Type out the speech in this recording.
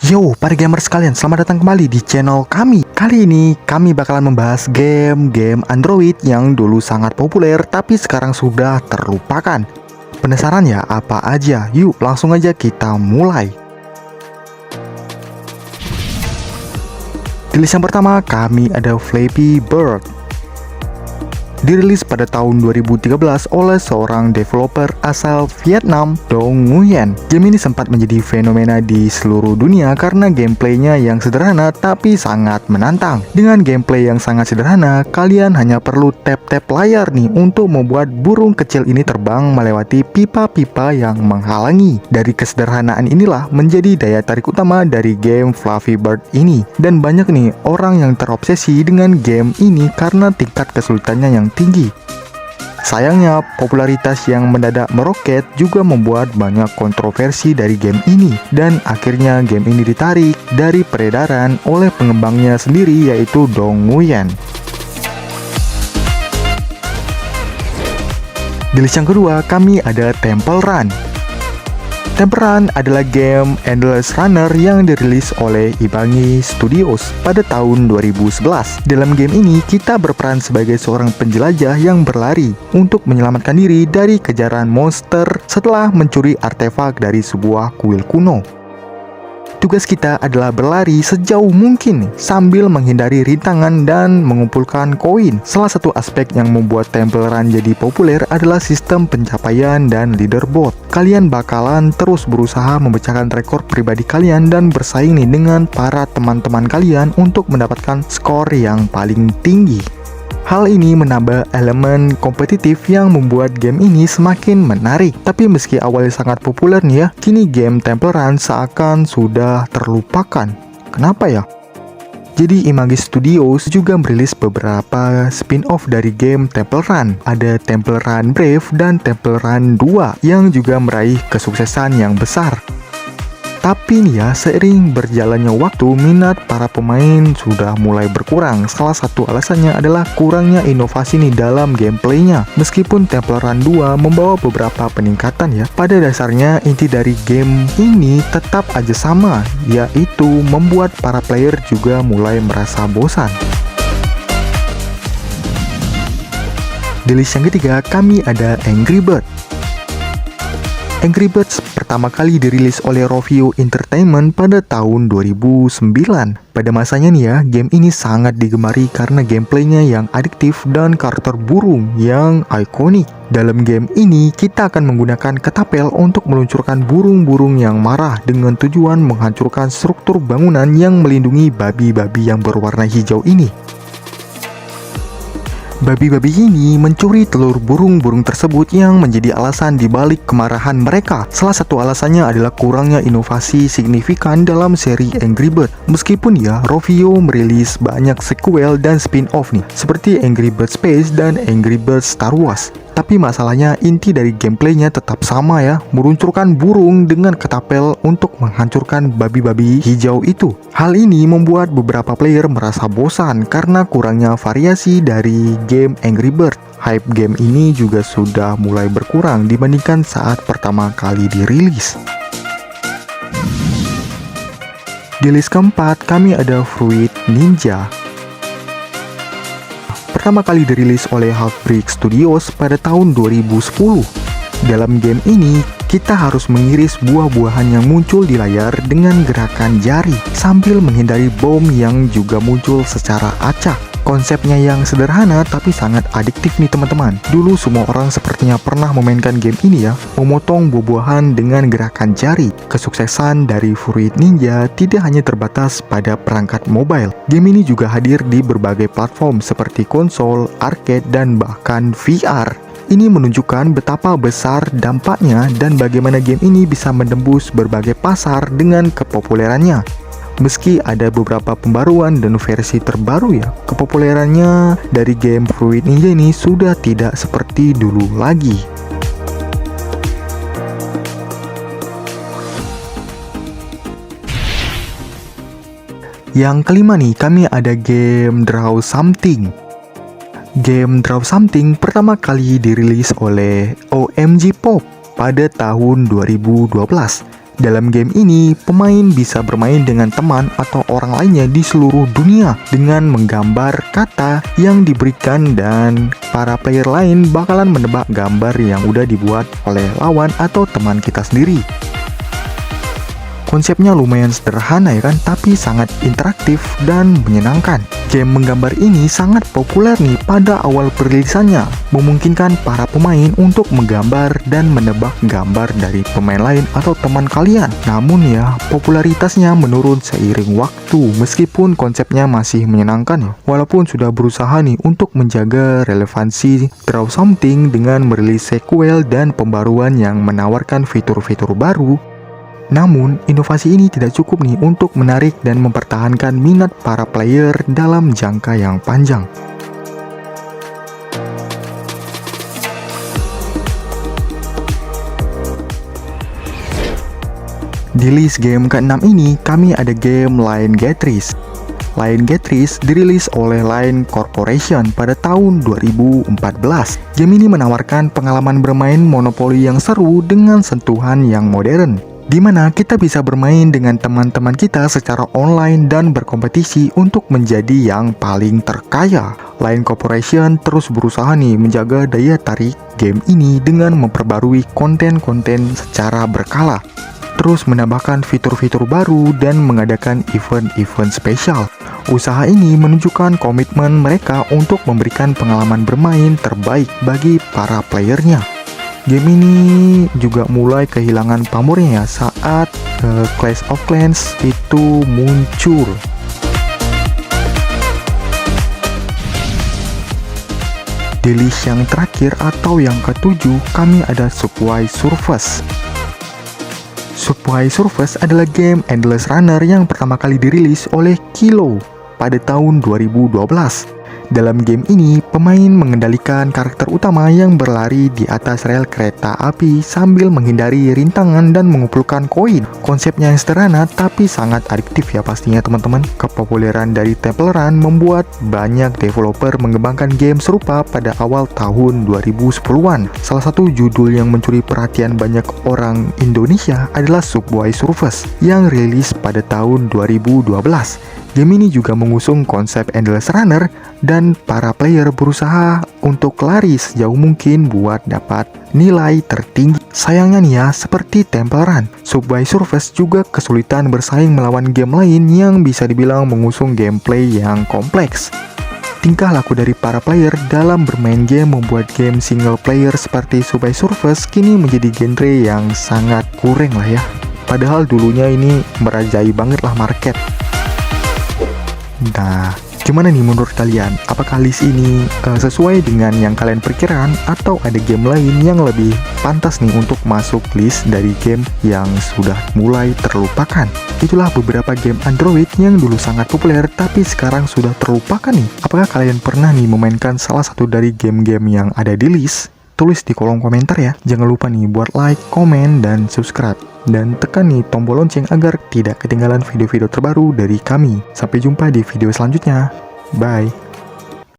Yo, para gamers sekalian, selamat datang kembali di channel kami. Kali ini kami bakalan membahas game-game Android yang dulu sangat populer tapi sekarang sudah terlupakan. Penasaran ya apa aja? Yuk langsung aja kita mulai. Di list yang pertama kami ada Flappy Bird. Dirilis pada tahun 2013 oleh seorang developer asal Vietnam, Dong Nguyen. Game ini sempat menjadi fenomena di seluruh dunia karena gameplaynya yang sederhana tapi sangat menantang. Dengan gameplay yang sangat sederhana, kalian hanya perlu tap-tap layar nih untuk membuat burung kecil ini terbang melewati pipa-pipa yang menghalangi. Dari kesederhanaan inilah menjadi daya tarik utama dari game Flappy Bird ini. Dan banyak nih orang yang terobsesi dengan game ini karena tingkat kesulitannya yang tinggi. Sayangnya, popularitas yang mendadak meroket juga membuat banyak kontroversi dari game ini, dan akhirnya game ini ditarik dari peredaran oleh pengembangnya sendiri yaitu Dong Nguyen. Di list yang kedua, kami ada Temple Run. Temple Run adalah game Endless Runner yang dirilis oleh Ibangi Studios pada tahun 2011. Dalam game ini, kita berperan sebagai seorang penjelajah yang berlari untuk menyelamatkan diri dari kejaran monster setelah mencuri artefak dari sebuah kuil kuno. Tugas kita adalah berlari sejauh mungkin sambil menghindari rintangan dan mengumpulkan koin. Salah satu aspek yang membuat Temple Run jadi populer adalah sistem pencapaian dan leaderboard. Kalian bakalan terus berusaha memecahkan rekor pribadi kalian dan bersaing nih dengan para teman-teman kalian untuk mendapatkan skor yang paling tinggi. Hal ini menambah elemen kompetitif yang membuat game ini semakin menarik. Tapi meski awalnya sangat populer nih ya, kini game Temple Run seakan sudah terlupakan. Kenapa ya? Jadi Ibangi Studios juga merilis beberapa spin-off dari game Temple Run. Ada Temple Run Brave dan Temple Run 2 yang juga meraih kesuksesan yang besar. Tapi nih ya, seiring berjalannya waktu, minat para pemain sudah mulai berkurang. Salah satu alasannya adalah kurangnya inovasi nih dalam gameplaynya. Meskipun Temple Run 2 membawa beberapa peningkatan ya, pada dasarnya inti dari game ini tetap aja sama, yaitu membuat para player juga mulai merasa bosan. Di list yang ketiga, kami ada Angry Birds. Angry Birds pertama kali dirilis oleh Rovio Entertainment pada tahun 2009. Pada masanya nih ya, game ini sangat digemari karena gameplaynya yang adiktif dan karakter burung yang ikonik. Dalam game ini, kita akan menggunakan ketapel untuk meluncurkan burung-burung yang marah dengan tujuan menghancurkan struktur bangunan yang melindungi babi-babi yang berwarna hijau ini. Babi-babi ini mencuri telur burung-burung tersebut yang menjadi alasan dibalik kemarahan mereka. Salah satu alasannya adalah kurangnya inovasi signifikan dalam seri Angry Birds. Meskipun ya, Rovio merilis banyak sequel dan spin-off nih, seperti Angry Birds Space dan Angry Birds Star Wars. Tapi masalahnya inti dari gameplaynya tetap sama ya, meluncurkan burung dengan ketapel untuk menghancurkan babi-babi hijau itu. Hal ini membuat beberapa player merasa bosan karena kurangnya variasi dari game Angry Birds. Hype game ini juga sudah mulai berkurang dibandingkan saat pertama kali dirilis. Di list keempat, kami ada Fruit Ninja. Pertama kali dirilis oleh Halfbrick Studios pada tahun 2010. Dalam game ini, kita harus mengiris buah-buahan yang muncul di layar dengan gerakan jari sambil menghindari bom yang juga muncul secara acak. Konsepnya yang sederhana tapi sangat adiktif nih teman-teman. Dulu semua orang sepertinya pernah memainkan game ini ya, memotong buah-buahan dengan gerakan jari. Kesuksesan dari Fruit Ninja tidak hanya terbatas pada perangkat mobile. Game ini juga hadir di berbagai platform seperti konsol, arcade, dan bahkan VR. Ini menunjukkan betapa besar dampaknya dan bagaimana game ini bisa menembus berbagai pasar dengan kepopulerannya. Meski ada beberapa pembaruan dan versi terbaru ya, kepopulerannya dari game Fruit Ninja ini sudah tidak seperti dulu lagi. Yang kelima nih, kami ada game Draw Something. Game Draw Something pertama kali dirilis oleh OMG Pop pada tahun 2012. Dalam game ini, pemain bisa bermain dengan teman atau orang lainnya di seluruh dunia dengan menggambar kata yang diberikan, dan para player lain bakalan menebak gambar yang udah dibuat oleh lawan atau teman kita sendiri. Konsepnya lumayan sederhana ya kan, tapi sangat interaktif dan menyenangkan. Game menggambar ini sangat populer nih pada awal perilisannya, memungkinkan para pemain untuk menggambar dan menebak gambar dari pemain lain atau teman kalian. Namun ya, popularitasnya menurun seiring waktu, meskipun konsepnya masih menyenangkan ya. Walaupun sudah berusaha nih untuk menjaga relevansi Draw Something dengan merilis sequel dan pembaruan yang menawarkan fitur-fitur baru, namun, inovasi ini tidak cukup nih untuk menarik dan mempertahankan minat para player dalam jangka yang panjang. Di list game ke-6 ini, kami ada game Lion Gate Race. Lion Gate Race dirilis oleh Lion Corporation pada tahun 2014. Game ini menawarkan pengalaman bermain monopoli yang seru dengan sentuhan yang modern, di mana kita bisa bermain dengan teman-teman kita secara online dan berkompetisi untuk menjadi yang paling terkaya. Lion Corporation terus berusaha nih menjaga daya tarik game ini dengan memperbarui konten-konten secara berkala, terus menambahkan fitur-fitur baru dan mengadakan event-event spesial. Usaha ini menunjukkan komitmen mereka untuk memberikan pengalaman bermain terbaik bagi para playernya. Game ini juga mulai kehilangan pamornya saat Clash of Clans itu muncul. Di list yang terakhir atau yang ketujuh, kami ada Subway Surfers. Subway Surfers adalah game Endless Runner yang pertama kali dirilis oleh Kilo pada tahun 2012. Dalam game ini, pemain mengendalikan karakter utama yang berlari di atas rel kereta api sambil menghindari rintangan dan mengumpulkan koin. Konsepnya yang sederhana tapi sangat adiktif ya pastinya teman-teman. Kepopuleran dari Temple Run membuat banyak developer mengembangkan game serupa pada awal tahun 2010-an. Salah satu judul yang mencuri perhatian banyak orang Indonesia adalah Subway Surfers yang rilis pada tahun 2012. Game ini juga mengusung konsep Endless Runner dan para player berusaha untuk lari sejauh mungkin buat dapat nilai tertinggi. Sayangnya nih ya, seperti Temple Run, Subway Surfers juga kesulitan bersaing melawan game lain yang bisa dibilang mengusung gameplay yang kompleks. Tingkah laku dari para player dalam bermain game membuat game single player seperti Subway Surfers kini menjadi genre yang sangat kurang lah ya. Padahal dulunya ini merajai banget lah market. Nah, gimana nih menurut kalian? Apakah list ini sesuai dengan yang kalian perkirakan, atau ada game lain yang lebih pantas nih untuk masuk list dari game yang sudah mulai terlupakan? Itulah beberapa game Android yang dulu sangat populer tapi sekarang sudah terlupakan nih. Apakah kalian pernah nih memainkan salah satu dari game-game yang ada di list? Tulis di kolom komentar ya. Jangan lupa nih buat like, komen, dan subscribe. Dan tekan nih tombol lonceng agar tidak ketinggalan video-video terbaru dari kami. Sampai jumpa di video selanjutnya. Bye.